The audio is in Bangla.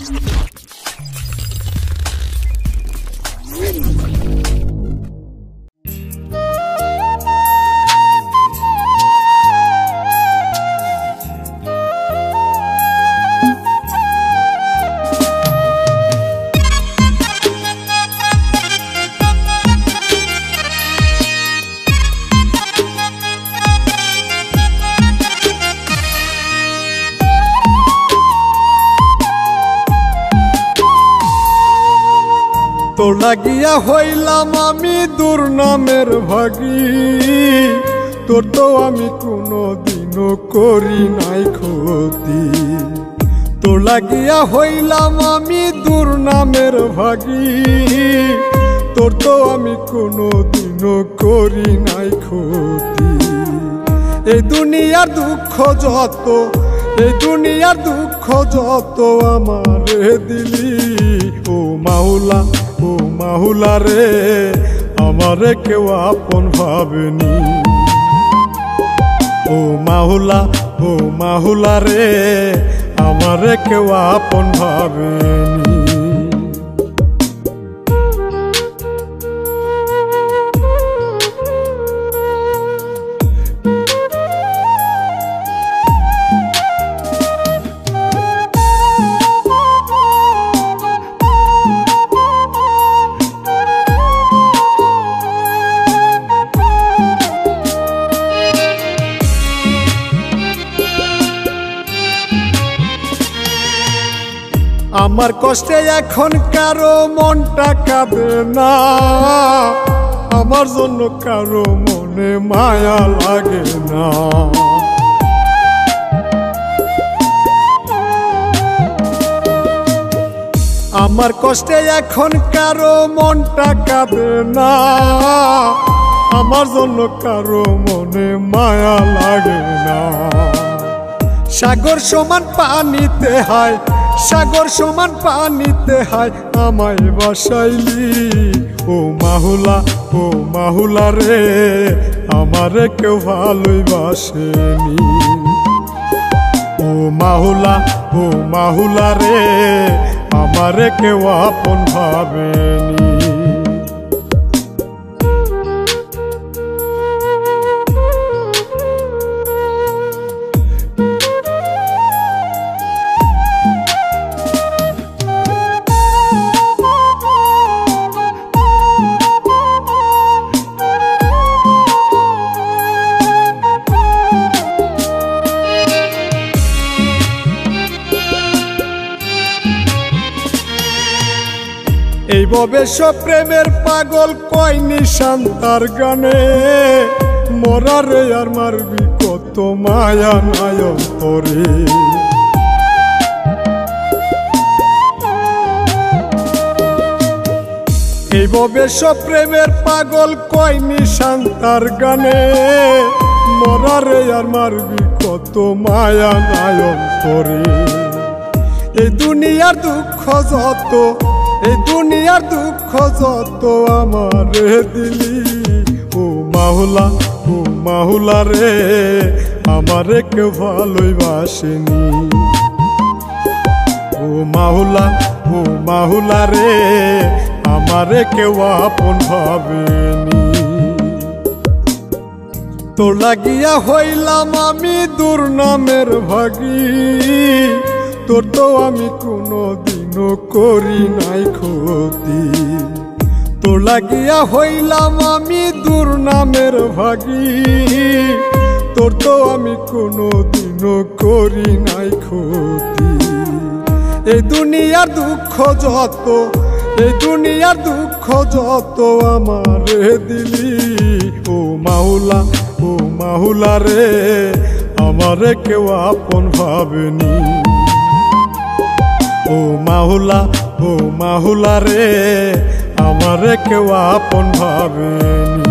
তোর লাগিয়া হইলাম আমি দুর্নামের ভাগী, তোর তো আমি কোনো দিনও করি নাই ক্ষতি। তোর লাগিয়া হইলাম আমি দুর্নামের ভাগী, তোর তো আমি কোনো দিনও করি নাই ক্ষতি। এই দুনিয়ার দুঃখ যত, এই দুনিয়ার দুঃখ যত আমারে দিলি, ও মাওলা ও মাওলা রে, আমারে কেউ আপন ভাবেনি। ও মাওলা ও মাওলা রে, আমারে কেউ আপন ভাবেনি। আমার কষ্টে এখন কারো মনটা কাঁদে না, আমার জন্য কারো মনে মায়া লাগে না। আমার কষ্টে এখন কারো মনটা কাঁদে না, আমার জন্য কারো মনে মায়া লাগে না। সাগর সমান পানিতে হায়, সাগর সমান পানিতে হায় আমায় বাসাইলি। ও মাওলা ও মাওলা রে, আমারে কেউ ভালোবাসেনি। ও মাওলা ও মাওলা রে, আমারে কেউ আপন ভাবেনি। এই ববেশ প্রেমের পাগল কয় নিশান তার গানে, মরারে আর মারবি কত মায়া নাই অন্তরে। এই ববেশ প্রেমের পাগল কয় নিশান তার গানে, মরারে আর মারবি কত মায়া নাই অন্তরে। এই দুনিয়ার দুঃখ যত, এই দুনিয়ার দুঃখ যত আমারে দিলি, ও মাওলা ও মাওলা রে, আমারে কেউ ভালোবাসেনি। ও মাওলা ও মাওলা রে, আমারে কেউ আপন ভাবেনি। তোর লাগিয়া হইলাম আমি দুর্নামের ভাগী, তোর তো আমি কোনো দিনও করি নাই ক্ষতি। তোর লাগিয়া হইলাম আমি দুর্নামের ভাগী, তোর তো আমি কোনো দিনও করি নাই ক্ষতি। এই দুনিয়ার দুঃখ যত, এই দুনিয়ার দুঃখ যত আমারে দিলি, ও মাওলা ও মাওলা রে, আমারে কেউ আপন ভাবেনি। ও মাওলা ও মাওলা রে, আমারে কেউ আপন ভাবেনি।